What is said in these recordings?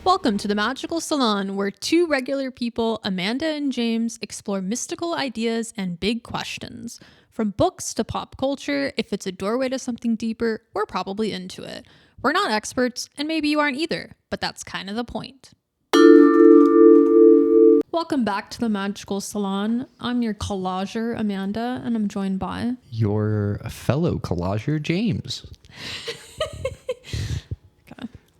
Welcome to the Magical Salon, where two regular people, Amanda and James, explore mystical ideas and big questions. From books to pop culture, if it's a doorway to something deeper, we're probably into it. We're not experts, and maybe you aren't either, but that's kind of the point. Welcome back to the Magical Salon. I'm your collager, Amanda, and I'm joined by... your fellow collager, James.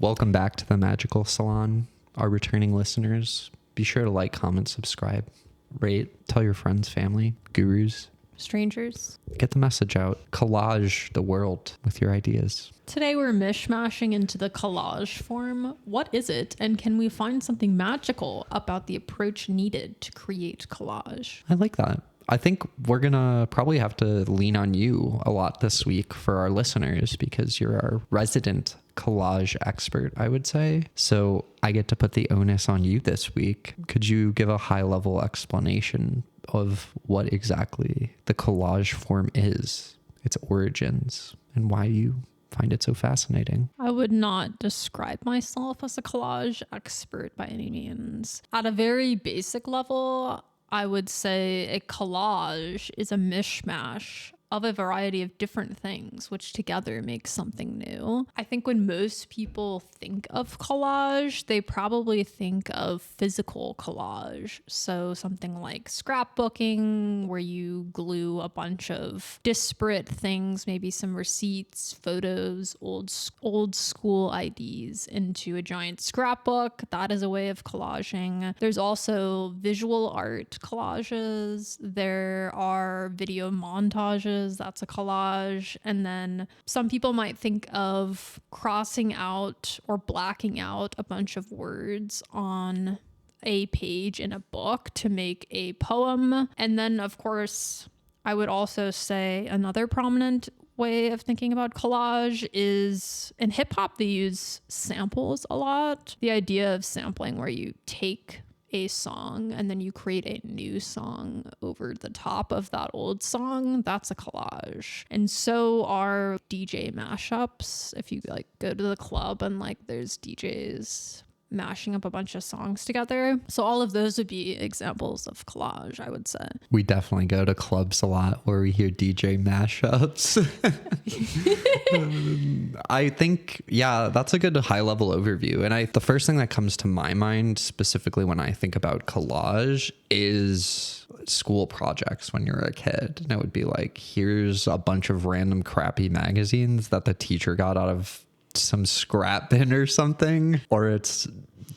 Welcome back to the Magical Salon, our returning listeners. Be sure to like, comment, subscribe, rate, tell your friends, family, gurus, strangers. Get the message out. Collage the world with your ideas. Today we're mishmashing into the collage form. What is it, and can we find something magical about the approach needed to create collage? I like that. I think we're going to probably have to lean on you a lot this week for our listeners because you're our resident collage expert, I would say. So I get to put the onus on you this week. Could you give a high-level explanation of what exactly the collage form is, its origins, and why you find it so fascinating? I would not describe myself as a collage expert by any means. At a very basic level, I would say a collage is a mishmash of a variety of different things, which together makes something new. I think when most people think of collage, they probably think of physical collage. So something like scrapbooking, where you glue a bunch of disparate things, maybe some receipts, photos, old school IDs into a giant scrapbook. That is a way of collaging. There's also visual art collages. There are video montages. That's a collage. And then some people might think of crossing out or blacking out a bunch of words on a page in a book to make a poem. And then, of course, I would also say another prominent way of thinking about collage is in hip hop, they use samples a lot. The idea of sampling, where you take a song and then you create a new song over the top of that old song, that's a collage. And so are DJ mashups. If you go to the club and there's DJs mashing up a bunch of songs together. So all of those would be examples of collage, I would say. We definitely go to clubs a lot where we hear DJ mashups. I think, yeah, that's a good high level overview. And the first thing that comes to my mind specifically when I think about collage is school projects when you're a kid. And it would be like, here's a bunch of random crappy magazines that the teacher got out of some scrap bin or something, or it's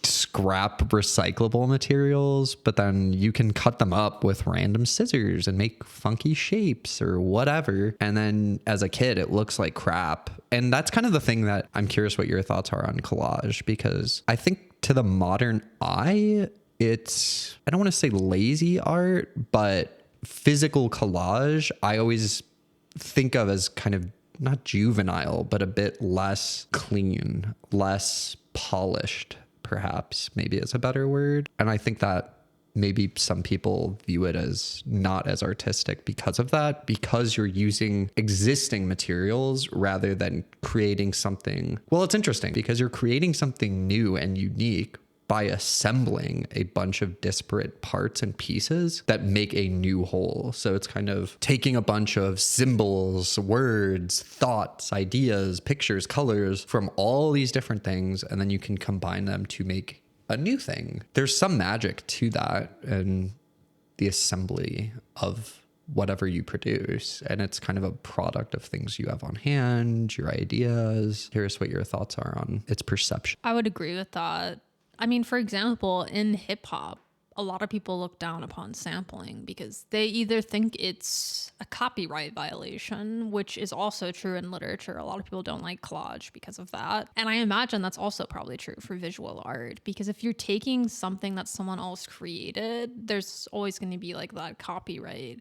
scrap recyclable materials, but then you can cut them up with random scissors and make funky shapes or whatever. And then as a kid, it looks like crap. And that's kind of the thing that I'm curious what your thoughts are on collage, because I think to the modern eye, it's, I don't want to say lazy art, but physical collage, I always think of as kind of not juvenile, but a bit less clean, less polished, perhaps, maybe is a better word. And I think that maybe some people view it as not as artistic because of that, because you're using existing materials rather than creating something. Well, it's interesting because you're creating something new and unique by assembling a bunch of disparate parts and pieces that make a new whole. So it's kind of taking a bunch of symbols, words, thoughts, ideas, pictures, colors from all these different things, and then you can combine them to make a new thing. There's some magic to that and the assembly of whatever you produce, and it's kind of a product of things you have on hand, your ideas. Curious what your thoughts are on its perception. I would agree with that. I mean, for example, in hip hop, a lot of people look down upon sampling because they either think it's a copyright violation, which is also true in literature. A lot of people don't like collage because of that. And I imagine that's also probably true for visual art, because if you're taking something that someone else created, there's always going to be that copyright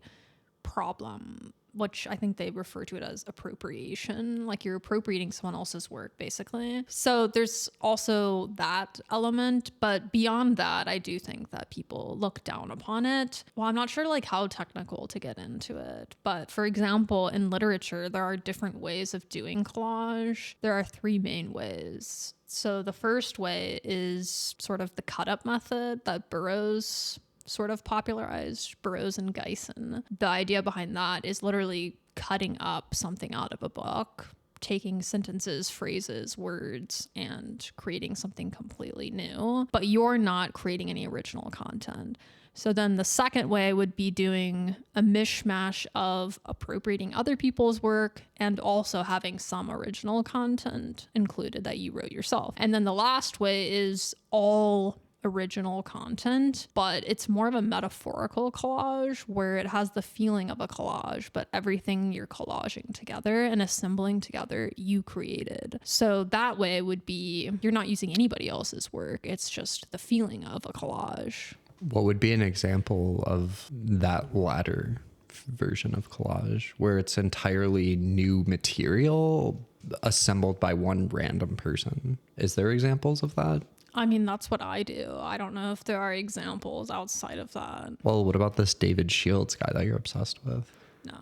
problem, which I think they refer to it as appropriation. Like you're appropriating someone else's work, basically. So there's also that element. But beyond that, I do think that people look down upon it. Well, I'm not sure how technical to get into it. But for example, in literature, there are different ways of doing collage. There are three main ways. So the first way is sort of the cut up method that Burroughs sort of popularized, Burroughs and Geisen. The idea behind that is literally cutting up something out of a book, taking sentences, phrases, words, and creating something completely new, but you're not creating any original content. So then the second way would be doing a mishmash of appropriating other people's work and also having some original content included that you wrote yourself. And then the last way is all original content, but it's more of a metaphorical collage where it has the feeling of a collage, but everything you're collaging together and assembling together, you created. So that way would be, you're not using anybody else's work. It's just the feeling of a collage. What would be an example of that latter version of collage where it's entirely new material assembled by one random person? Is there examples of that? I mean, that's what I do. I don't know if there are examples outside of that. Well, what about this David Shields guy that you're obsessed with? No.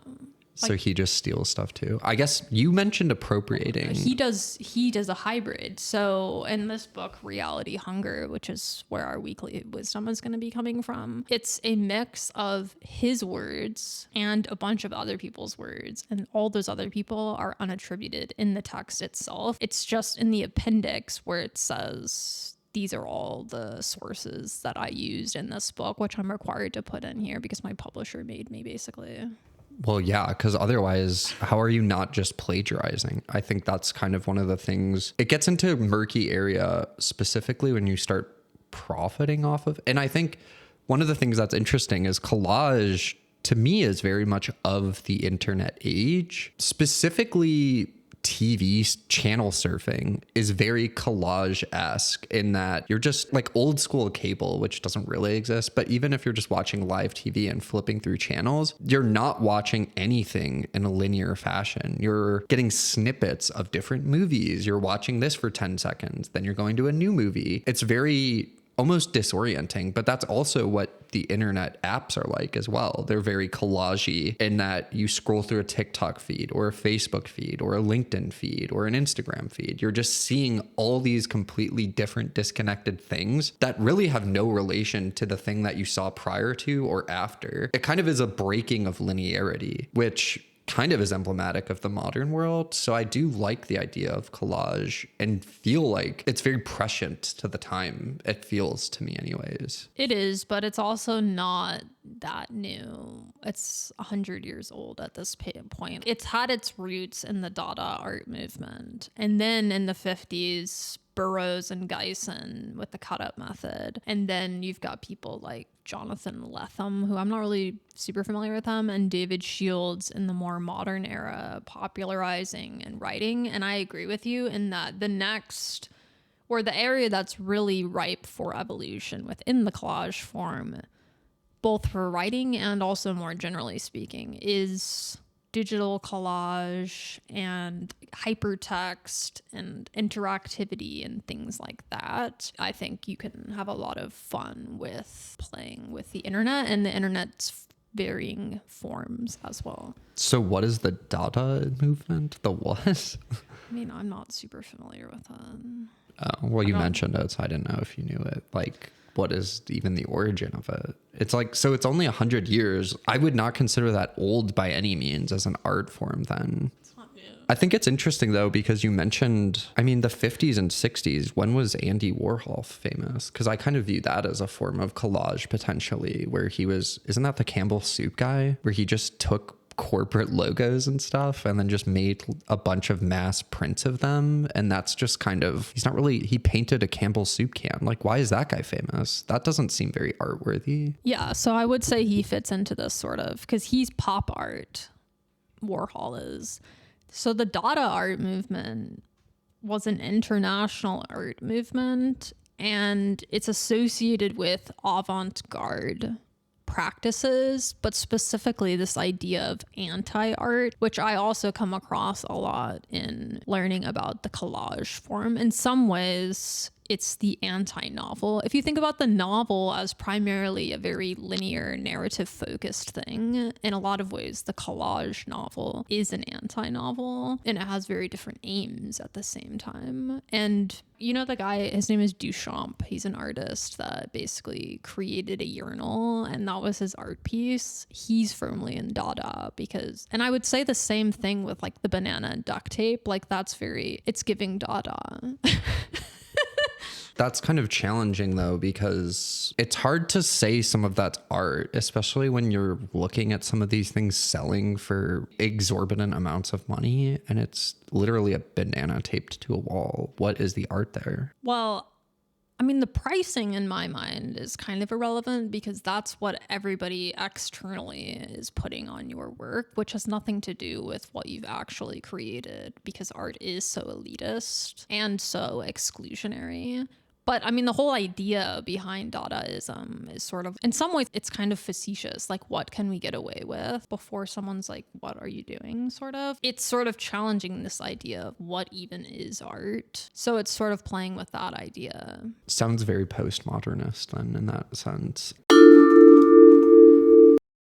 So he just steals stuff too. I guess you mentioned appropriating. He does a hybrid. So in this book, Reality Hunger, which is where our weekly wisdom is going to be coming from, it's a mix of his words and a bunch of other people's words. And all those other people are unattributed in the text itself. It's just in the appendix where it says, these are all the sources that I used in this book, which I'm required to put in here because my publisher made me, basically. Well, yeah, because otherwise, how are you not just plagiarizing? I think that's kind of one of the things. It gets into a murky area specifically when you start profiting off of. And I think one of the things that's interesting is collage, to me, is very much of the internet age. Specifically, TV channel surfing is very collage-esque in that you're just like old school cable, which doesn't really exist. But even if you're just watching live TV and flipping through channels, you're not watching anything in a linear fashion. You're getting snippets of different movies. You're watching this for 10 seconds, then you're going to a new movie. It's very almost disorienting, but that's also what the internet apps are like as well. They're very collagey in that you scroll through a TikTok feed or a Facebook feed or a LinkedIn feed or an Instagram feed. You're just seeing all these completely different disconnected things that really have no relation to the thing that you saw prior to or after. It kind of is a breaking of linearity, which kind of is emblematic of the modern world. So I do like the idea of collage and feel like it's very prescient to the time. It feels to me anyways. It is, but it's also not that new. It's 100 years old at this point. It's had its roots in the Dada art movement. And then in the 50s, Burroughs and Geisen with the cut up method. And then you've got people like Jonathan Lethem, who I'm not really super familiar with him, and David Shields in the more modern era popularizing and writing. And I agree with you in that the next, or the area that's really ripe for evolution within the collage form, both for writing and also more generally speaking, is digital collage and hypertext and interactivity and things like that. I think you can have a lot of fun with playing with the internet and the internet's varying forms as well. So what is the Dada movement? The what? I mean, I'm not super familiar with that. Oh, well, you mentioned it, so I didn't know if you knew it. Like, what is even the origin of it? It's like, so it's only 100 years. I would not consider that old by any means as an art form then. It's not new. I think it's interesting though, because you mentioned, I mean, the 50s and 60s, when was Andy Warhol famous? Because I kind of view that as a form of collage potentially, where he was, isn't that the Campbell Soup guy? Where he just took corporate logos and stuff and then just made a bunch of mass prints of them. And that's just kind of, he's not really, he painted a Campbell Soup can. Like, why is that guy famous? That doesn't seem very artworthy. Yeah, so I would say he fits into this sort of, because he's pop art, Warhol is. So the Dada art movement was an international art movement, and it's associated with avant-garde practices, but specifically this idea of anti-art, which I also come across a lot in learning about the collage form. In some ways, it's the anti-novel. If you think about the novel as primarily a very linear narrative focused thing, in a lot of ways the collage novel is an anti-novel, and it has very different aims at the same time. And you know, the guy, his name is Duchamp. He's an artist that basically created a urinal, and that was his art piece. He's firmly in Dada because, and I would say the same thing with like the banana and duct tape. Like that's very, it's giving Dada. That's kind of challenging though, because it's hard to say some of that's art, especially when you're looking at some of these things selling for exorbitant amounts of money and it's literally a banana taped to a wall. What is the art there? Well, I mean, the pricing in my mind is kind of irrelevant because that's what everybody externally is putting on your work, which has nothing to do with what you've actually created because art is so elitist and so exclusionary. But I mean, the whole idea behind Dadaism is sort of, in some ways, it's kind of facetious. Like, what can we get away with before someone's like, what are you doing, sort of? It's sort of challenging this idea of what even is art. So it's sort of playing with that idea. Sounds very postmodernist then in that sense.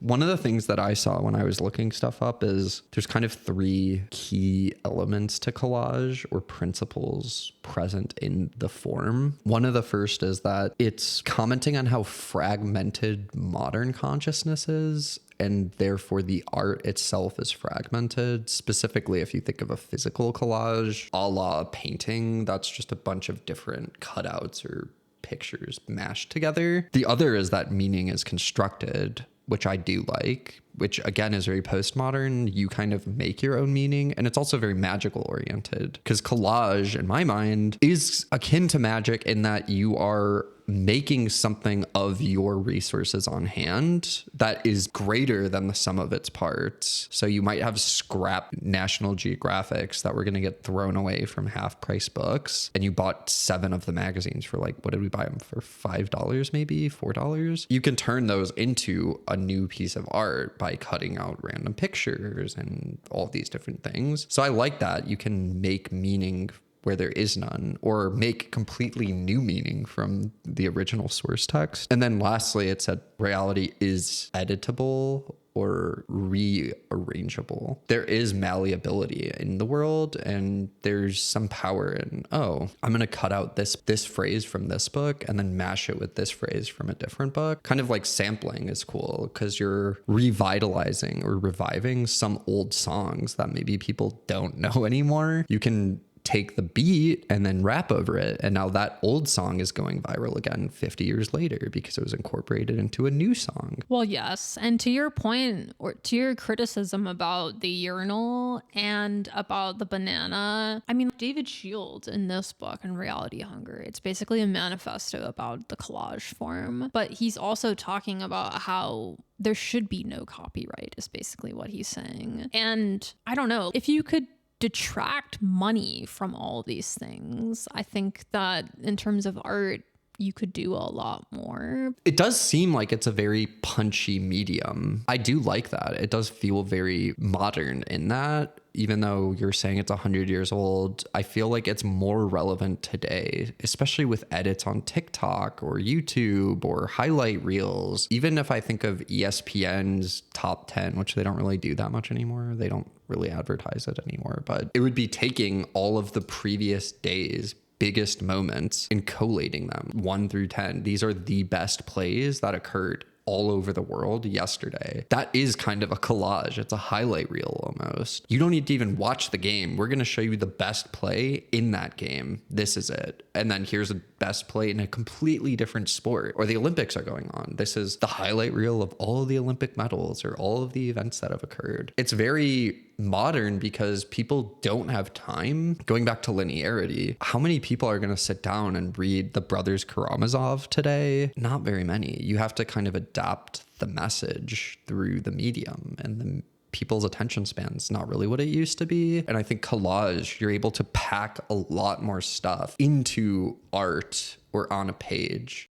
One of the things that I saw when I was looking stuff up is there's kind of 3 key elements to collage or principles present in the form. One of the first is that it's commenting on how fragmented modern consciousness is, and therefore the art itself is fragmented. Specifically, if you think of a physical collage, a la a painting, that's just a bunch of different cutouts or pictures mashed together. The other is that meaning is constructed, which I do like, which again is very postmodern. You kind of make your own meaning, and it's also very magical oriented, because collage in my mind is akin to magic in that you are making something of your resources on hand that is greater than the sum of its parts. So you might have scrap National Geographics that were going to get thrown away from half price books, and you bought 7 of the magazines for like, what did we buy them for? $5 maybe, $4. You can turn those into a new piece of art by cutting out random pictures and all these different things. So I like that you can make meaning where there is none, or make completely new meaning from the original source text. And then lastly, it said reality is editable or rearrangeable. There is malleability in the world, and there's some power in, oh, I'm going to cut out this phrase from this book and then mash it with this phrase from a different book. Kind of like sampling is cool because you're revitalizing or reviving some old songs that maybe people don't know anymore. You can take the beat and then rap over it, and now that old song is going viral again 50 years later because it was incorporated into a new song. Well, yes, and to your point, or to your criticism about the urinal and about the banana, I mean, David Shields in this book, in Reality Hunger, it's basically a manifesto about the collage form, but he's also talking about how there should be no copyright is basically what he's saying. And I don't know, if you could detract money from all these things, I think that in terms of art, you could do a lot more. It does seem like it's a very punchy medium. I do like that. It does feel very modern in that. Even though you're saying it's 100 years old, I feel like it's more relevant today, especially with edits on TikTok or YouTube or highlight reels. Even if I think of ESPN's top 10, which they don't really do that much anymore. They don't really advertise it anymore, but it would be taking all of the previous days' biggest moments and collating them 1 through 10. These are the best plays that occurred all over the world yesterday. That is kind of a collage. It's a highlight reel almost. You don't need to even watch the game. We're going to show you the best play in that game. This is it. And then here's a best play in a completely different sport, or the Olympics are going on. This is the highlight reel of all of the Olympic medals or all of the events that have occurred. It's very modern because people don't have time. Going back to linearity, how many people are going to sit down and read the Brothers Karamazov today? Not very many. You have to kind of adapt the message through the medium, and the people's attention span's not really what it used to be. And I think collage, you're able to pack a lot more stuff into art or on a page.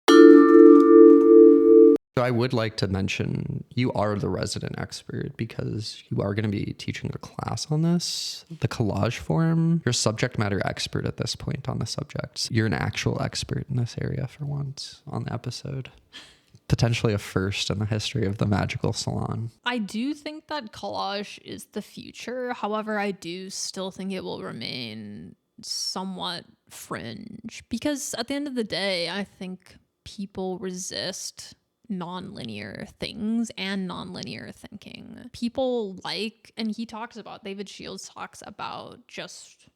So I would like to mention you are the resident expert because you are going to be teaching a class on this, the collage form. You're a subject matter expert at this point on the subject. You're an actual expert in this area for once on the episode. Potentially a first in the history of the magical salon. I do think that collage is the future. However, I do still think it will remain somewhat fringe because at the end of the day, I think people resist non-linear things and non-linear thinking. People like, and David Shields talks about just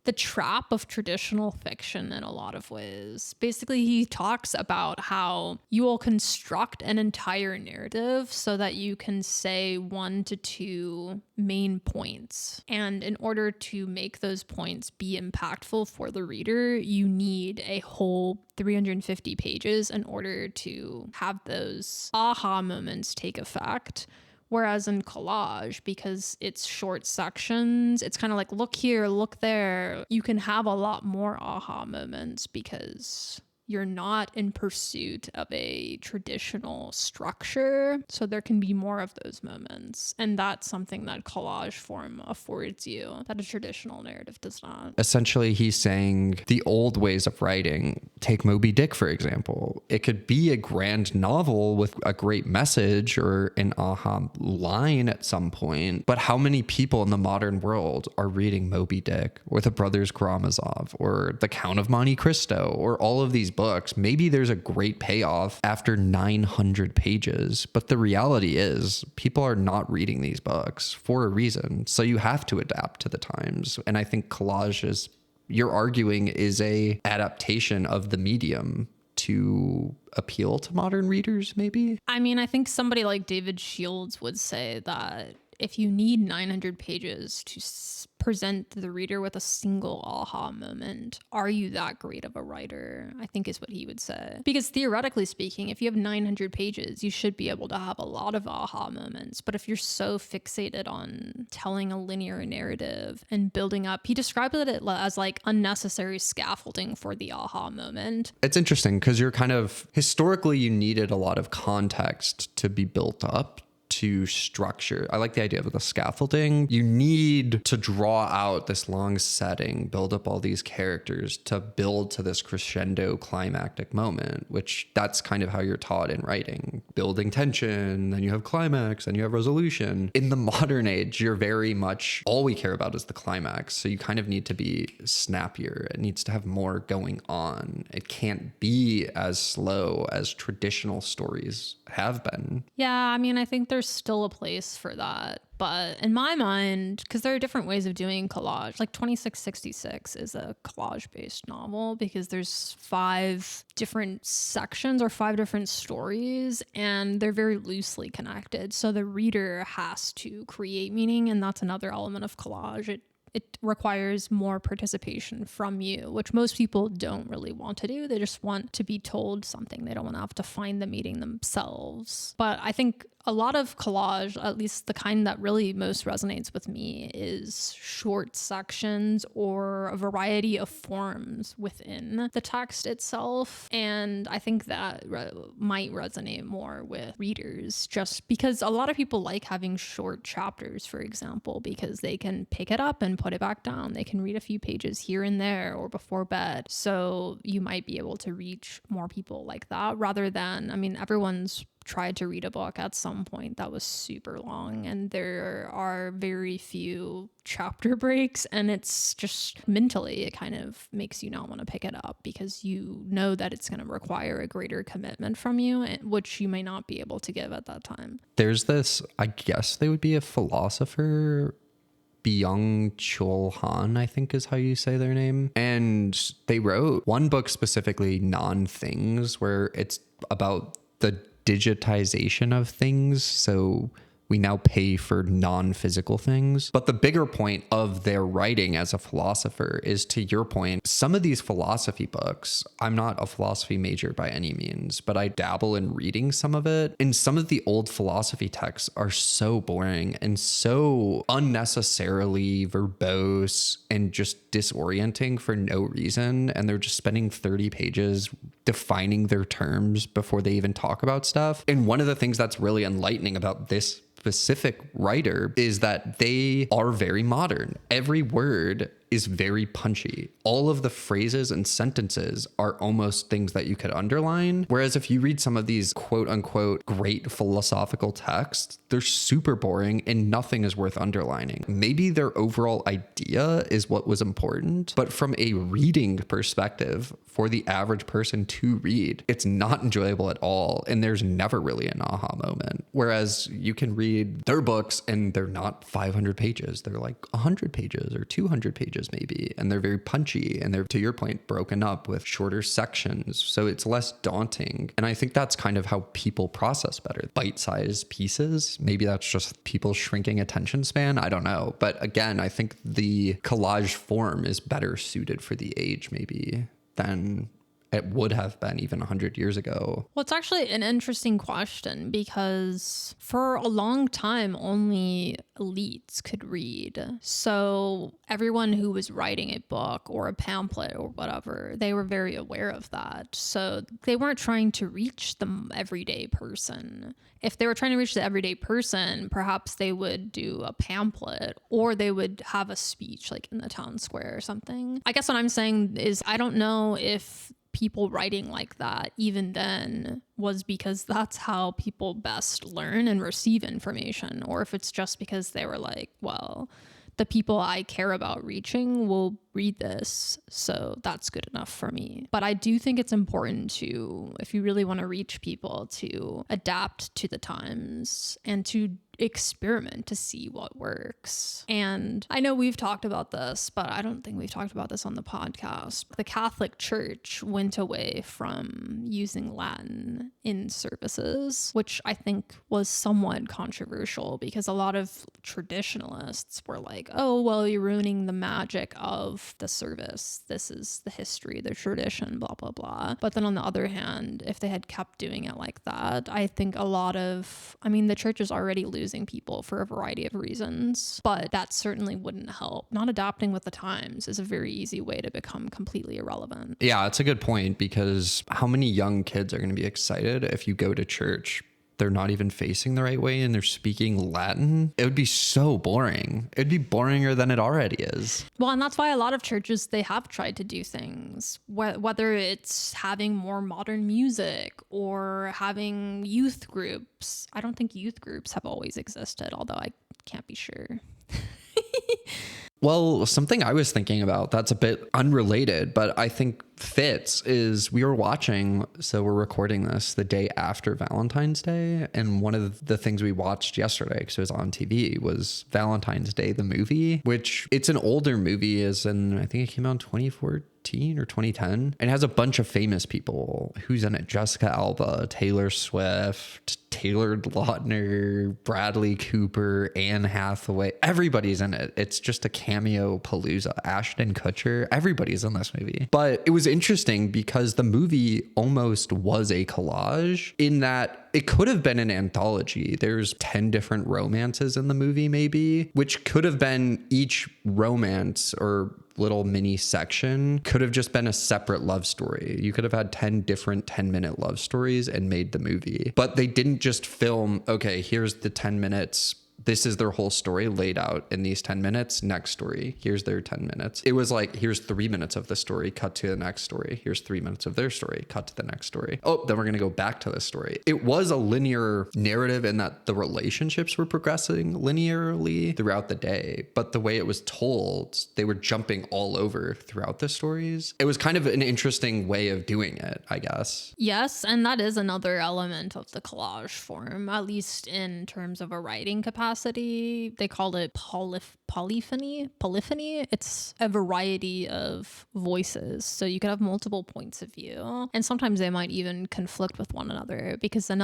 the trap of traditional fiction in a lot of ways. Basically, he talks about how you will construct an entire narrative so that you can say 1 to 2 main points. And in order to make those points be impactful for the reader, you need a whole 350 pages in order to have those aha moments take effect. Whereas in collage, because it's short sections, it's kind of like, look here, look there. You can have a lot more aha moments because you're not in pursuit of a traditional structure. So there can be more of those moments. And that's something that collage form affords you that a traditional narrative does not. Essentially, he's saying the old ways of writing, take Moby Dick, for example. It could be a grand novel with a great message or an aha line at some point. But how many people in the modern world are reading Moby Dick or The Brothers Karamazov or The Count of Monte Cristo or all of these books? Maybe there's a great payoff after 900 pages, but the reality is people are not reading these books for a reason. So you have to adapt to the times. And I think collage is, you're arguing, is a adaptation of the medium to appeal to modern readers, maybe? I mean, I think somebody like David Shields would say that if you need 900 pages to present the reader with a single aha moment, are you that great of a writer? I think is what he would say. Because theoretically speaking, if you have 900 pages, you should be able to have a lot of aha moments. But if you're so fixated on telling a linear narrative and building up, he described it as like unnecessary scaffolding for the aha moment. It's interesting because you're kind of, historically, you needed a lot of context to be built up to structure. I like the idea of the scaffolding. You need to draw out this long setting, build up all these characters to build to this crescendo climactic moment, which that's kind of how you're taught in writing. Building tension, then you have climax, then you have resolution. In the modern age, you're very much, all we care about is the climax. So you kind of need to be snappier. It needs to have more going on. It can't be as slow as traditional stories have been. Yeah, I mean, I think there's still a place for that. But in my mind, because there are different ways of doing collage, like 2666 is a collage-based novel because there's 5 different sections or 5 different stories, and they're very loosely connected. So the reader has to create meaning, and that's another element of collage. It requires more participation from you, which most people don't really want to do. They just want to be told something. They don't want to have to find the meaning themselves. But I think a lot of collage, at least the kind that really most resonates with me, is short sections or a variety of forms within the text itself. And I think that might resonate more with readers, just because a lot of people like having short chapters, for example, because they can pick it up and put it back down. They can read a few pages here and there or before bed. So you might be able to reach more people like that rather than, I mean, everyone's tried to read a book at some point that was super long, and there are very few chapter breaks, and it's just mentally, it kind of makes you not want to pick it up because you know that it's going to require a greater commitment from you, which you may not be able to give at that time. There's this, I guess they would be a philosopher, Byung-Chul Han, I think is how you say their name. And they wrote one book specifically, Non-Things, where it's about the digitization of things. So we now pay for non-physical things. But the bigger point of their writing as a philosopher is, to your point, some of these philosophy books, I'm not a philosophy major by any means, but I dabble in reading some of it. And some of the old philosophy texts are so boring and so unnecessarily verbose and just disorienting for no reason. And they're just spending 30 pages defining their terms before they even talk about stuff. And one of the things that's really enlightening about this specific writer is that they are very modern. Every word is very punchy. All of the phrases and sentences are almost things that you could underline. Whereas if you read some of these quote unquote great philosophical texts, they're super boring and nothing is worth underlining. Maybe their overall idea is what was important, but from a reading perspective, for the average person to read, it's not enjoyable at all. And there's never really an aha moment. Whereas you can read their books and they're not 500 pages. They're like 100 pages or 200 pages maybe. And they're very punchy and they're, to your point, broken up with shorter sections. So it's less daunting. And I think that's kind of how people process better. Bite-sized pieces. Maybe that's just people's shrinking attention span. I don't know. But again, I think the collage form is better suited for the age maybe than it would have been even 100 years ago. Well, it's actually an interesting question because for a long time, only elites could read. So everyone who was writing a book or a pamphlet or whatever, they were very aware of that. So they weren't trying to reach the everyday person. If they were trying to reach the everyday person, perhaps they would do a pamphlet or they would have a speech like in the town square or something. I guess what I'm saying is I don't know if people writing like that even then was because that's how people best learn and receive information, or if it's just because they were like, well, the people I care about reaching will read this, so that's good enough for me. But I do think it's important to, if you really want to reach people, to adapt to the times and to experiment to see what works. And I know we've talked about this, but I don't think we've talked about this on the podcast. The Catholic Church went away from using Latin in services, which I think was somewhat controversial because a lot of traditionalists were like, oh, well, you're ruining the magic of the service. This is the history, the tradition, blah, blah, blah. But then on the other hand, if they had kept doing it like that, I think the church is already losing people for a variety of reasons, but that certainly wouldn't help. Not adapting with the times is a very easy way to become completely irrelevant. Yeah, it's a good point because how many young kids are going to be excited if you go to church? They're not even facing the right way and they're speaking Latin. It would be so boring. It'd be boringer than it already is. Well, and that's why a lot of churches, they have tried to do things, whether it's having more modern music or having youth groups. I don't think youth groups have always existed, although I can't be sure. Well, something I was thinking about that's a bit unrelated, but I think fits is we were watching, so we're recording this the day after Valentine's Day. And one of the things we watched yesterday, because it was on TV, was Valentine's Day, the movie, which it's an older movie, as in, I think it came out in 2014 or 2010, and has a bunch of famous people. Who's in it? Jessica Alba, Taylor Swift, Taylor Lautner, Bradley Cooper, Anne Hathaway. Everybody's in it. It's just a cameo palooza. Ashton Kutcher. Everybody's in this movie. But it was interesting because the movie almost was a collage in that it could have been an anthology. There's 10 different romances in the movie, maybe, which could have been each romance or little mini section could have just been a separate love story. You could have had 10 different 10-minute love stories and made the movie. But they didn't just film, okay, here's the 10 minutes. This is their whole story laid out in these 10 minutes. Next story. Here's their 10 minutes. It was like, here's 3 minutes of the story, cut to the next story. Here's 3 minutes of their story, cut to the next story. Oh, then we're going to go back to this story. It was a linear narrative in that the relationships were progressing linearly throughout the day. But the way it was told, they were jumping all over throughout the stories. It was kind of an interesting way of doing it, I guess. Yes, and that is another element of the collage form, at least in terms of a writing capacity. capacity. They call it polyphony. It's a variety of voices. So you could have multiple points of view. And sometimes they might even conflict with one another because and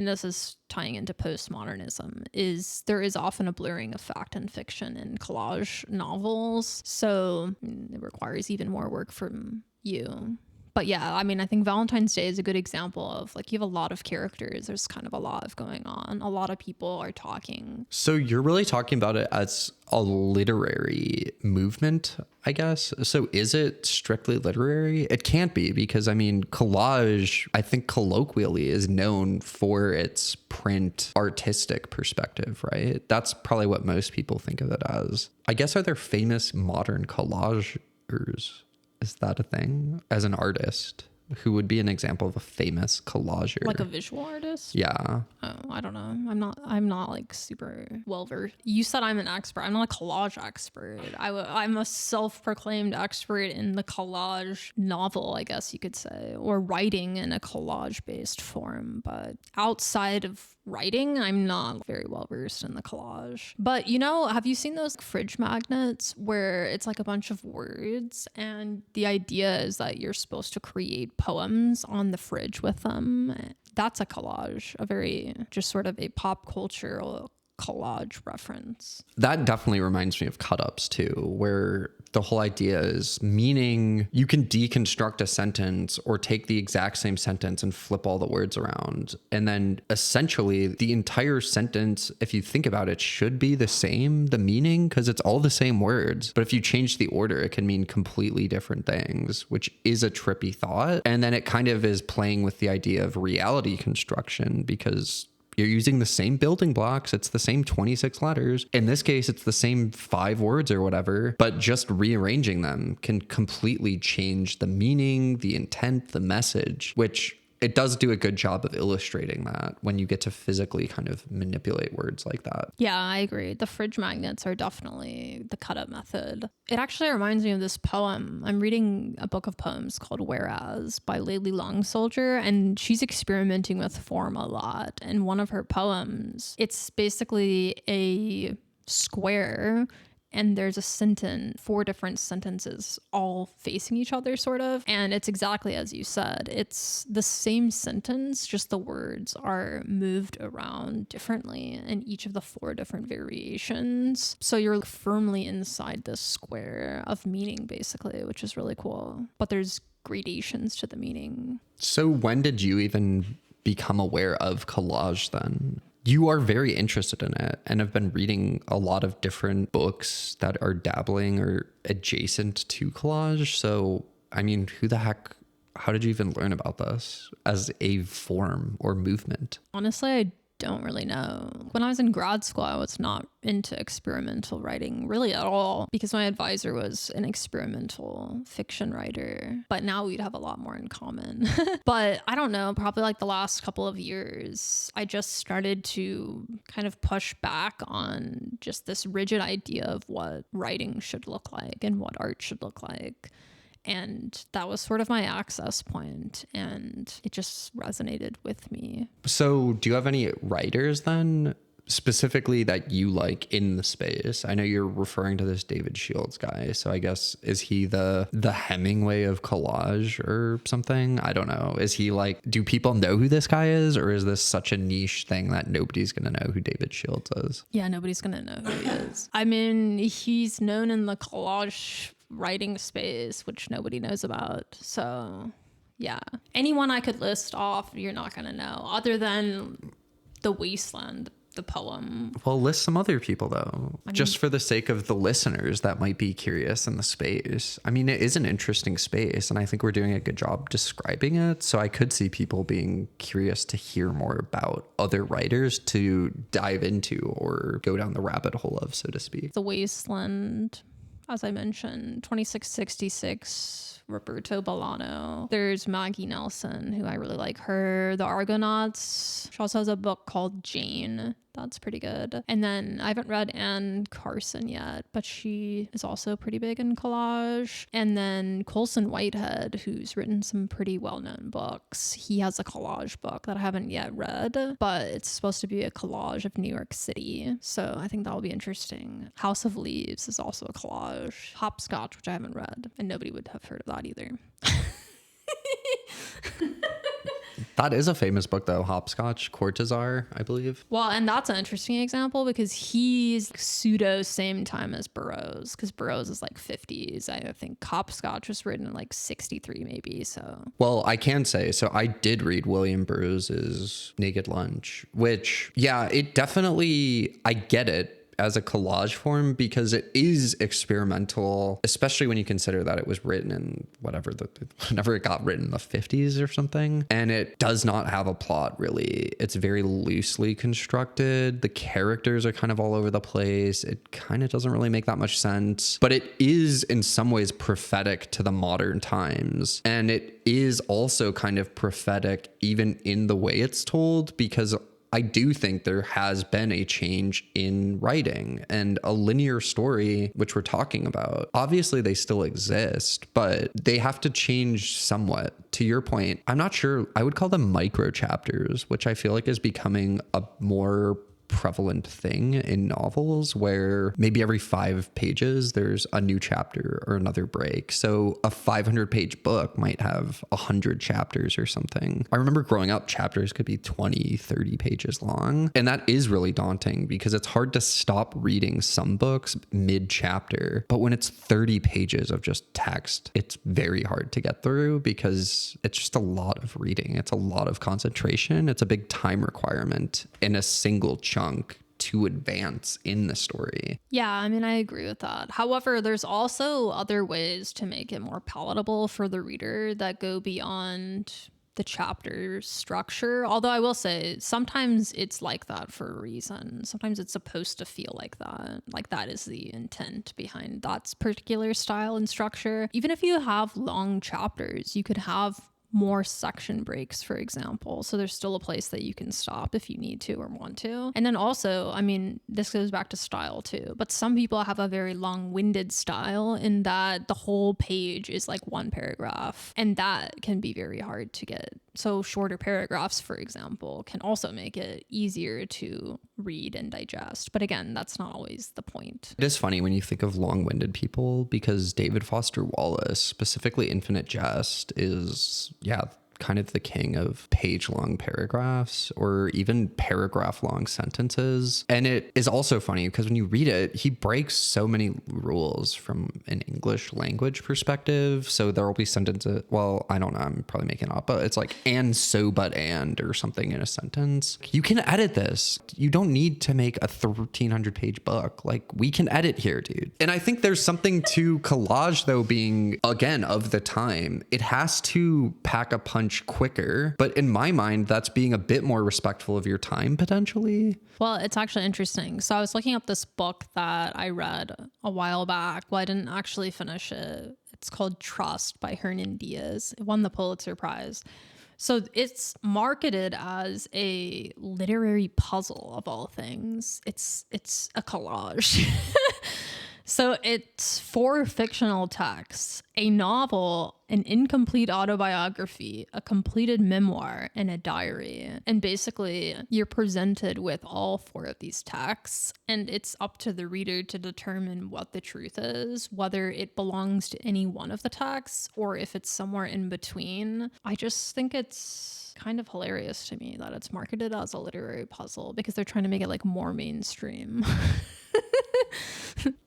this is tying into postmodernism, is there is often a blurring of fact and fiction in collage novels. So it requires even more work from you. But yeah, I mean, I think Valentine's Day is a good example of like you have a lot of characters. There's kind of a lot of going on. A lot of people are talking. So you're really talking about it as a literary movement, I guess. So is it strictly literary? It can't be because, I mean, collage, I think colloquially is known for its print artistic perspective, right? That's probably what most people think of it as. I guess, are there famous modern collagers? Is that a thing? As an artist, who would be an example of a famous collager? Like a visual artist? Yeah. Oh, I don't know. I'm not like super well versed. You said I'm an expert. I'm not a collage expert. I'm a self-proclaimed expert in the collage novel, I guess you could say, or writing in a collage-based form. But outside of writing, I'm not very well versed in the collage. But have you seen those fridge magnets where it's like a bunch of words and the idea is that you're supposed to create poems on the fridge with them? That's a collage, a very just sort of a pop cultural collage reference. That definitely reminds me of cut ups too, where the whole idea is meaning you can deconstruct a sentence or take the exact same sentence and flip all the words around. And then essentially the entire sentence, if you think about it, should be the same, the meaning, because it's all the same words. But if you change the order, it can mean completely different things, which is a trippy thought. And then it kind of is playing with the idea of reality construction because you're using the same building blocks. It's the same 26 letters. In this case, it's the same 5 words or whatever, but just rearranging them can completely change the meaning, the intent, the message, which it does do a good job of illustrating that when you get to physically kind of manipulate words like that. Yeah, I agree. The fridge magnets are definitely the cut up method. It actually reminds me of this poem. I'm reading a book of poems called Whereas by Layli Long Soldier, and she's experimenting with form a lot. And one of her poems, it's basically a square and there's a sentence, 4 different sentences all facing each other sort of. And it's exactly as you said. It's the same sentence, just the words are moved around differently in each of the 4 different variations. So you're firmly inside this square of meaning basically, which is really cool. But there's gradations to the meaning. So when did you even become aware of collage then? You are very interested in it and have been reading a lot of different books that are dabbling or adjacent to collage. So, I mean, how did you even learn about this as a form or movement? Honestly, I don't really know. When I was in grad school, I was not into experimental writing really at all because my advisor was an experimental fiction writer. But now we'd have a lot more in common. But I don't know, probably like the last couple of years, I just started to kind of push back on just this rigid idea of what writing should look like and what art should look like. And that was sort of my access point, and it just resonated with me. So do you have any writers then specifically that you like in the space? I know you're referring to this David Shields guy. So I guess, is he the Hemingway of collage or something? I don't know. Is he like, do people know who this guy is? Or is this such a niche thing that nobody's going to know who David Shields is? Yeah, nobody's going to know who he is. I mean, he's known in the collage writing space, which nobody knows about. So yeah, anyone I could list off, you're not going to know, other than The Wasteland, the poem. Well, list some other people though, just for the sake of the listeners that might be curious in the space. I mean, it is an interesting space and I think we're doing a good job describing it. So I could see people being curious to hear more about other writers to dive into or go down the rabbit hole of, so to speak. The Wasteland, as I mentioned, 2666, Roberto Bolaño. There's Maggie Nelson, who I really like her. The Argonauts. She also has a book called Jane That's pretty good. And then I haven't read Anne Carson yet, but she is also pretty big in collage. And then Colson Whitehead, who's written some pretty well-known books. He has a collage book that I haven't yet read, but it's supposed to be a collage of New York City. So I think that'll be interesting. House of Leaves is also a collage. Hopscotch, which I haven't read, and nobody would have heard of that either. That is a famous book, though. Hopscotch, Cortazar, I believe. Well, and that's an interesting example because he's pseudo same time as Burroughs, because Burroughs is like 50s. I think Hopscotch was written in like 63 maybe, so. Well, I can say, so I did read William Burroughs's Naked Lunch, which, yeah, it definitely, I get it as a collage form because it is experimental, especially when you consider that it was written in whenever it got written in the 50s or something. And it does not have a plot, really. It's very loosely constructed. The characters are kind of all over the place. It kind of doesn't really make that much sense, but it is in some ways prophetic to the modern times. And it is also kind of prophetic even in the way it's told, because I do think there has been a change in writing and a linear story, which we're talking about. Obviously, they still exist, but they have to change somewhat. To your point, I'm not sure. I would call them micro chapters, which I feel like is becoming a more prevalent thing in novels, where maybe every 5 pages there's a new chapter or another break. So a 500-page book might have 100 chapters or something. I remember growing up, chapters could be 20, 30 pages long. And that is really daunting because it's hard to stop reading some books mid-chapter. But when it's 30 pages of just text, it's very hard to get through because it's just a lot of reading. It's a lot of concentration. It's a big time requirement in a single chunk to advance in the story. Yeah, I mean, I agree with that. However, there's also other ways to make it more palatable for the reader that go beyond the chapter structure. Although I will say sometimes it's like that for a reason. Sometimes it's supposed to feel like that. Like that is the intent behind that particular style and structure. Even if you have long chapters, you could have more section breaks, for example. So there's still a place that you can stop if you need to or want to. And then also, I mean, this goes back to style too, but some people have a very long-winded style in that the whole page is like one paragraph, and that can be very hard to get. So shorter paragraphs, for example, can also make it easier to read and digest. But again, that's not always the point. It is funny when you think of long-winded people, because David Foster Wallace, specifically Infinite Jest, is, yeah, kind of the king of page-long paragraphs or even paragraph-long sentences. And it is also funny because when you read it, he breaks so many rules from an English language perspective. So there will be sentences, well, I don't know, I'm probably making it up, but it's like, and so, but, and, or something in a sentence. You can edit this. You don't need to make a 1,300-page book. Like, we can edit here, dude. And I think there's something to collage, though, being, again, of the time. It has to pack a punch quicker, but in my mind, that's being a bit more respectful of your time, potentially. Well, it's actually interesting. So I was looking up this book that I read a while back. Well, I didn't actually finish it. It's called Trust by Hernan Diaz. It won the Pulitzer Prize. So it's marketed as a literary puzzle of all things. It's a collage. So it's 4 fictional texts, a novel, an incomplete autobiography, a completed memoir, and a diary. And basically, you're presented with all 4 of these texts, and it's up to the reader to determine what the truth is, whether it belongs to any one of the texts or if it's somewhere in between. I just think it's kind of hilarious to me that it's marketed as a literary puzzle because they're trying to make it like more mainstream.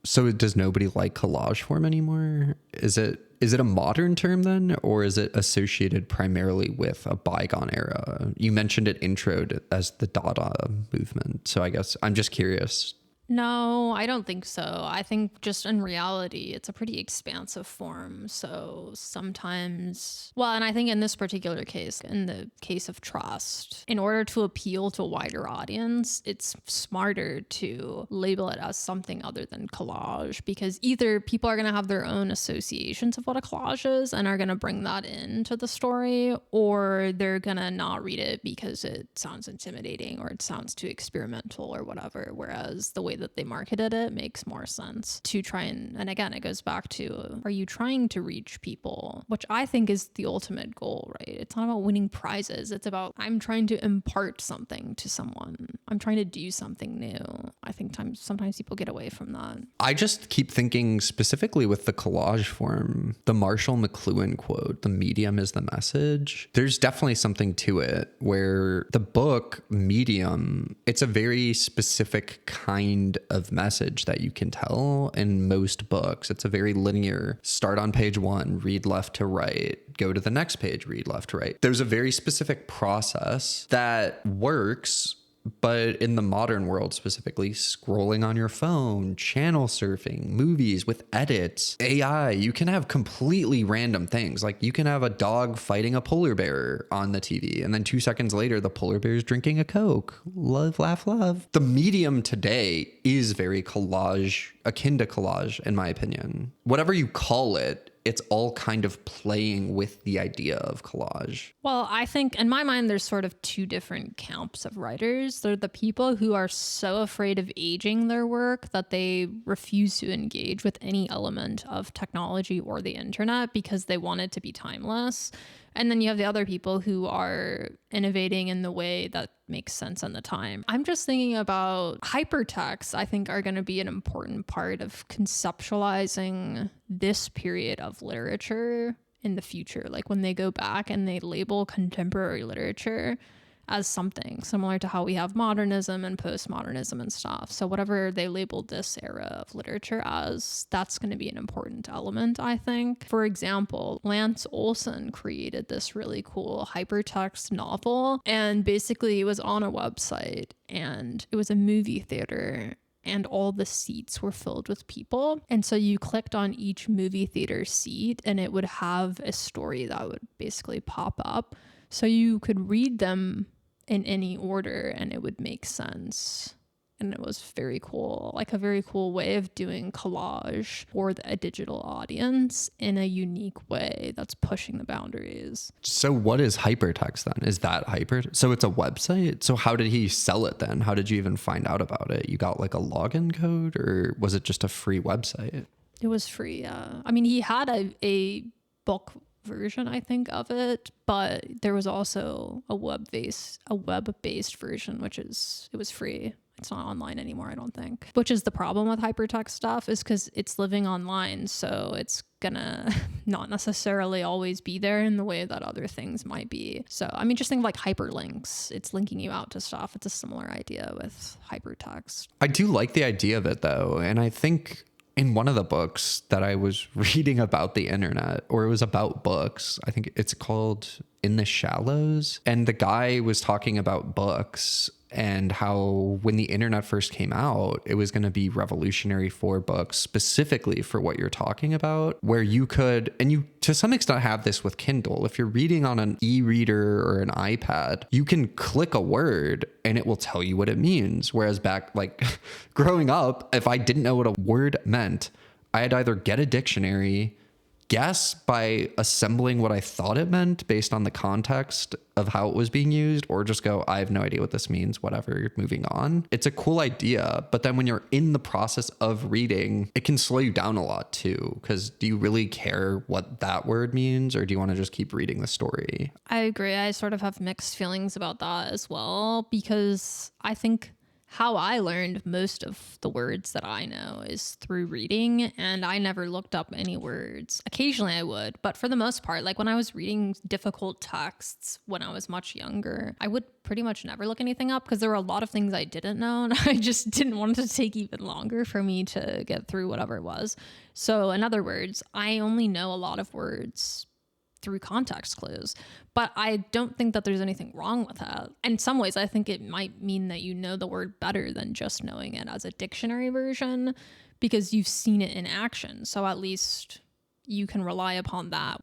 So does nobody like collage form anymore? Is it a modern term then, or is it associated primarily with a bygone era? You mentioned it introed as the Dada movement. So I guess I'm just curious. No, I don't think so. I think just in reality, it's a pretty expansive form. So sometimes, well, and I think in this particular case, in the case of trust, in order to appeal to a wider audience, it's smarter to label it as something other than collage, because either people are going to have their own associations of what a collage is and are going to bring that into the story, or they're going to not read it because it sounds intimidating or it sounds too experimental or whatever. Whereas the way that they marketed it makes more sense to try and again, it goes back to, are you trying to reach people? Which I think is the ultimate goal, right? It's not about winning prizes. It's about, I'm trying to impart something to someone. I'm trying to do something new. I think sometimes people get away from that. I just keep thinking specifically with the collage form, the Marshall McLuhan quote, the medium is the message. There's definitely something to it where the book medium, it's a very specific kind of message that you can tell in most books. It's a very linear, start on page 1, read left to right, go to the next page, read left to right. There's a very specific process that works. But in the modern world, specifically scrolling on your phone, channel surfing, movies with edits, AI, you can have completely random things. Like you can have a dog fighting a polar bear on the TV, and then 2 seconds later, the polar bear is drinking a Coke. Love, laugh, love. The medium today is very collage, akin to collage, in my opinion. Whatever you call it, it's all kind of playing with the idea of collage. Well, I think in my mind, there's sort of two different camps of writers. They're the people who are so afraid of aging their work that they refuse to engage with any element of technology or the internet because they want it to be timeless. And then you have the other people who are innovating in the way that makes sense in the time. I'm just thinking about hypertexts, I think, are going to be an important part of conceptualizing this period of literature in the future. Like when they go back and they label contemporary literature as something similar to how we have modernism and postmodernism and stuff. So whatever they labeled this era of literature as, that's going to be an important element, I think. For example, Lance Olson created this really cool hypertext novel, and basically it was on a website and it was a movie theater, and all the seats were filled with people. And so you clicked on each movie theater seat and it would have a story that would basically pop up. So you could read them in any order and it would make sense. And it was very cool, like a very cool way of doing collage for a digital audience in a unique way that's pushing the boundaries. So what is hypertext then? Is that so it's a website? So how did he sell it then? How did you even find out about it? You got like a login code, or was it just a free website? It was free, yeah. I mean, he had a book version, I think, of it, but there was also a web-based version, it was free. It's not online anymore, I don't think. Which is the problem with hypertext stuff, is because it's living online, so it's gonna not necessarily always be there in the way that other things might be. So, I mean, just think of like hyperlinks. It's linking you out to stuff. It's a similar idea with hypertext. I do like the idea of it though, and I think in one of the books that I was reading about the internet, or it was about books, I think it's called In the Shallows, and the guy was talking about books and how when the internet first came out, it was going to be revolutionary for books, specifically for what you're talking about, where you could, and you to some extent have this with Kindle. If you're reading on an e-reader or an iPad, you can click a word and it will tell you what it means. Whereas back, like growing up, if I didn't know what a word meant, I had to either get a dictionary, guess by assembling what I thought it meant based on the context of how it was being used, or just go, I have no idea what this means, whatever, moving on. It's a cool idea, but then when you're in the process of reading, it can slow you down a lot too, because do you really care what that word means, or do you want to just keep reading the story? I agree. I sort of have mixed feelings about that as well, because I think how I learned most of the words that I know is through reading, and I never looked up any words. Occasionally I would, but for the most part, like when I was reading difficult texts when I was much younger, I would pretty much never look anything up because there were a lot of things I didn't know, and I just didn't want it to take even longer for me to get through whatever it was. So in other words, I only know a lot of words through context clues. But I don't think that there's anything wrong with that. In some ways, I think it might mean that you know the word better than just knowing it as a dictionary version because you've seen it in action. So at least you can rely upon that.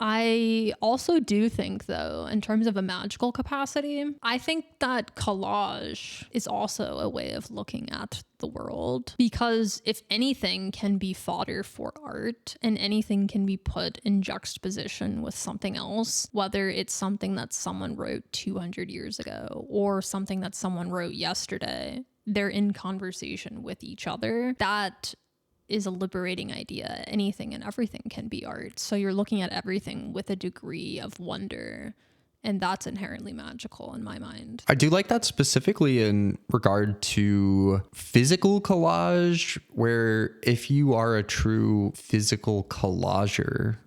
I also do think, though, in terms of a magical capacity, I think that collage is also a way of looking at the world, because if anything can be fodder for art and anything can be put in juxtaposition with something else, whether it's something that someone wrote 200 years ago or something that someone wrote yesterday, they're in conversation with each other. That is a liberating idea. Anything and everything can be art. So you're looking at everything with a degree of wonder, and that's inherently magical in my mind. I do like that specifically in regard to physical collage, where if you are a true physical collager,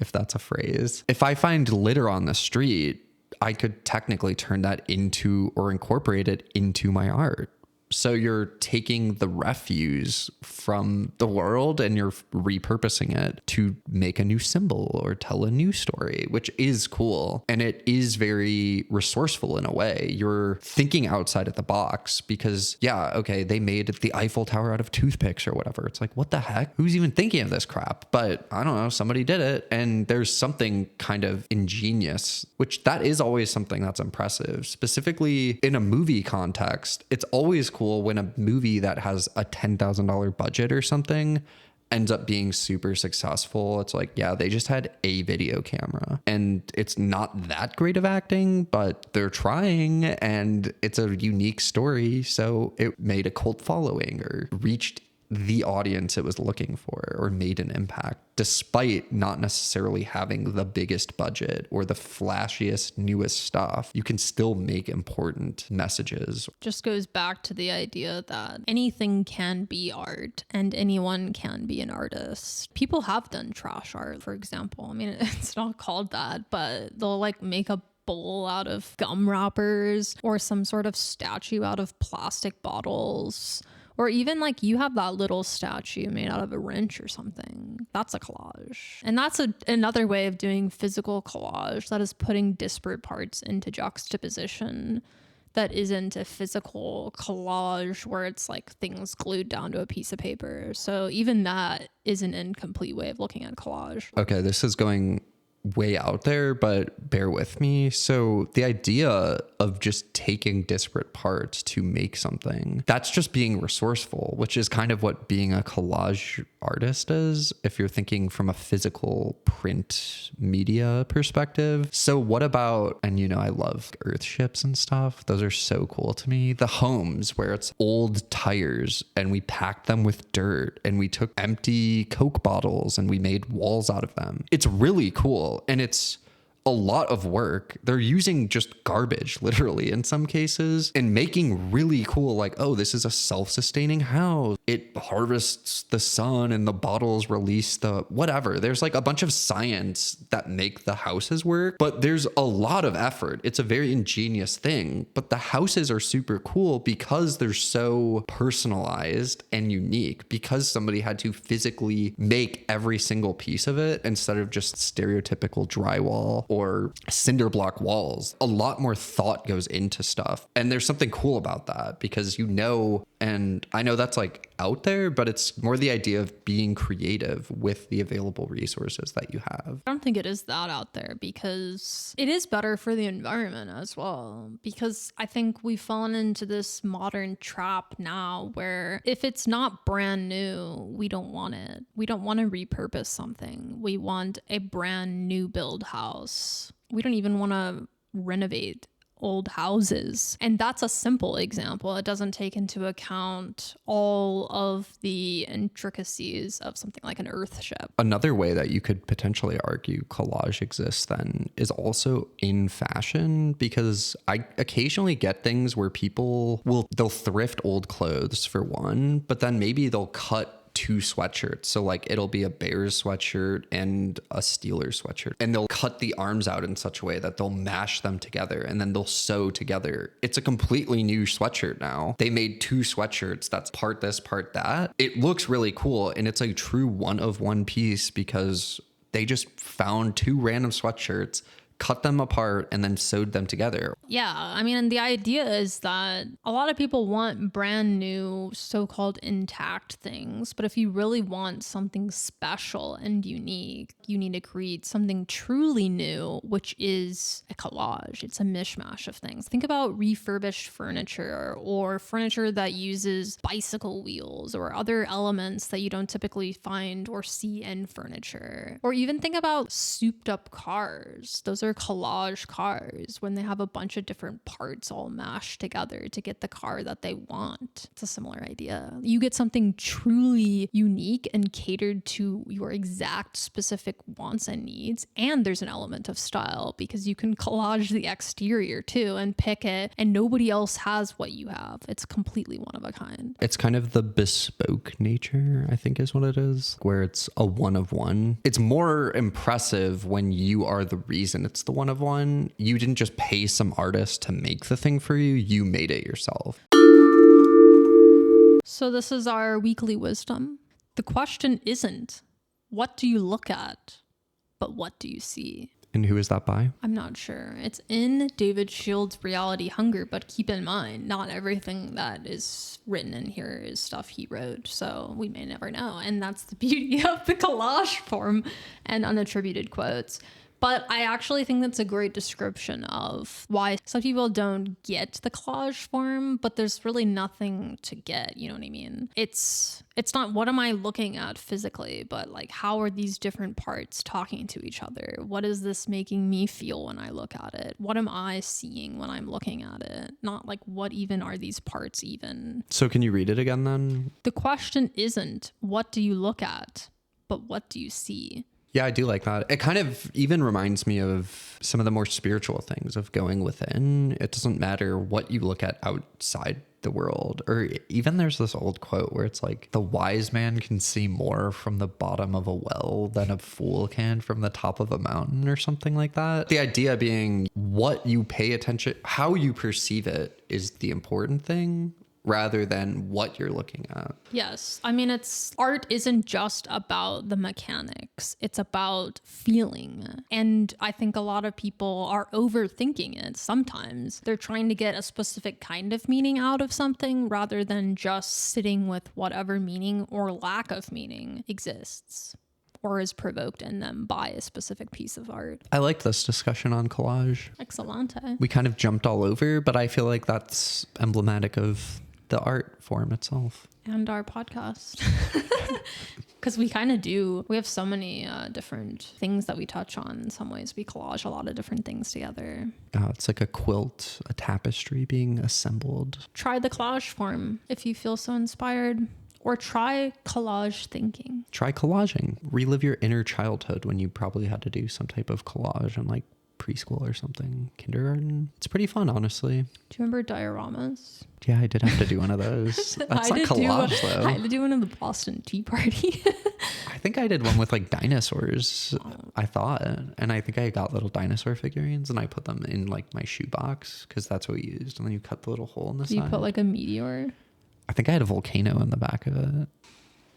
if that's a phrase, if I find litter on the street, I could technically turn that into or incorporate it into my art. So you're taking the refuse from the world and you're repurposing it to make a new symbol or tell a new story, which is cool. And it is very resourceful in a way. You're thinking outside of the box because, yeah, okay, they made the Eiffel Tower out of toothpicks or whatever. It's like, what the heck? Who's even thinking of this crap? But I don't know, somebody did it. And there's something kind of ingenious, which that is always something that's impressive. Specifically in a movie context, it's always cool when a movie that has a $10,000 budget or something ends up being super successful. It's like, yeah, they just had a video camera and it's not that great of acting, but they're trying and it's a unique story. So it made a cult following or reached the audience it was looking for or made an impact, despite not necessarily having the biggest budget or the flashiest, newest stuff. You can still make important messages. Just goes back to the idea that anything can be art and anyone can be an artist. People have done trash art, for example. I mean, it's not called that, but they'll like make a bowl out of gum wrappers or some sort of statue out of plastic bottles. Or even like you have that little statue made out of a wrench or something. That's a collage. And that's another way of doing physical collage, that is putting disparate parts into juxtaposition. That isn't a physical collage where it's like things glued down to a piece of paper. So even that is an incomplete way of looking at collage. Okay, this is going way out there, but bear with me. So the idea of just taking disparate parts to make something, that's just being resourceful, which is kind of what being a collage artist is, if you're thinking from a physical print media perspective. So what about, and you know, I love earth ships and stuff. Those are so cool to me. The homes where it's old tires and we packed them with dirt and we took empty Coke bottles and we made walls out of them. It's really cool. And it's a lot of work. They're using just garbage, literally, in some cases, and making really cool, like, oh, this is a self-sustaining house. It harvests the sun and the bottles release the whatever. There's like a bunch of science that make the houses work, but there's a lot of effort. It's a very ingenious thing, but the houses are super cool because they're so personalized and unique, because somebody had to physically make every single piece of it instead of just stereotypical drywall or cinder block walls. A lot more thought goes into stuff. And there's something cool about that because, you know, and I know that's like out there, but it's more the idea of being creative with the available resources that you have. I don't think it is that out there because it is better for the environment as well. Because I think we've fallen into this modern trap now where if it's not brand new, we don't want it. We don't want to repurpose something. We want a brand new build house. We don't even want to renovate old houses. And that's a simple example. It doesn't take into account all of the intricacies of something like an earth ship. Another way that you could potentially argue collage exists then is also in fashion, because I occasionally get things where they'll thrift old clothes for one, but then maybe they'll cut two sweatshirts. So like it'll be a Bears sweatshirt and a Steelers sweatshirt. And they'll cut the arms out in such a way that they'll mash them together and then they'll sew together. It's a completely new sweatshirt now. They made two sweatshirts that's part this, part that. It looks really cool and it's a true one of one piece because they just found two random sweatshirts, cut them apart, and then sewed them together. Yeah, I mean, and the idea is that a lot of people want brand new so-called intact things, but if you really want something special and unique, you need to create something truly new, which is a collage. It's a mishmash of things. Think about refurbished furniture or furniture that uses bicycle wheels or other elements that you don't typically find or see in furniture. Or even think about souped up cars. Those are collage cars when they have a bunch of different parts all mashed together to get the car that they want. It's a similar idea. You get something truly unique and catered to your exact specific wants and needs. And there's an element of style because you can collage the exterior too and pick it, and nobody else has what you have. It's completely one of a kind. It's kind of the bespoke nature, I think is what it is, where it's a one of one. It's more impressive when you are the reason it's the one of one. You didn't just pay some artist to make the thing for you, you made it yourself. So this is our weekly wisdom. The question isn't, what do you look at, but what do you see? And who is that by? I'm not sure. It's in David Shield's Reality Hunger, but keep in mind, not everything that is written in here is stuff he wrote, so we may never know. And that's the beauty of the collage form and unattributed quotes. But I actually think that's a great description of why some people don't get the collage form, but there's really nothing to get, you know what I mean? It's not what am I looking at physically, but like how are these different parts talking to each other? What is this making me feel when I look at it? What am I seeing when I'm looking at it? Not like what even are these parts even? So can you read it again then? The question isn't what do you look at, but what do you see? Yeah, I do like that. It kind of even reminds me of some of the more spiritual things of going within. It doesn't matter what you look at outside the world. Or even there's this old quote where it's like, the wise man can see more from the bottom of a well than a fool can from the top of a mountain or something like that. The idea being what you pay attention, how you perceive it is the important thing, rather than what you're looking at. Yes. I mean, art isn't just about the mechanics. It's about feeling. And I think a lot of people are overthinking it sometimes. They're trying to get a specific kind of meaning out of something rather than just sitting with whatever meaning or lack of meaning exists or is provoked in them by a specific piece of art. I like this discussion on collage. Excellente. We kind of jumped all over, but I feel like that's emblematic of the art form itself. And our podcast. Because we kind of do. We have so many different things that we touch on. In some ways, we collage a lot of different things together. It's like a quilt, a tapestry being assembled. Try the collage form if you feel so inspired. Or try collage thinking. Try collaging. Relive your inner childhood when you probably had to do some type of collage in like preschool or something, kindergarten. It's pretty fun, honestly. Do you remember dioramas? Yeah, I did have to do one of those. That's not collage, though. I had to do one of the Boston Tea Party. I think I did one with like dinosaurs, I thought. And I think I got little dinosaur figurines and I put them in like my shoebox because that's what we used. And then you cut the little hole in the side. You put like a meteor? I think I had a volcano in the back of it.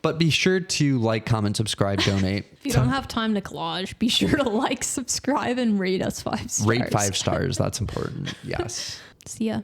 But be sure to like, comment, subscribe, donate. If you don't have time to collage, be sure to like, subscribe, and rate us 5 stars. Rate 5 stars. That's important. Yes. See ya.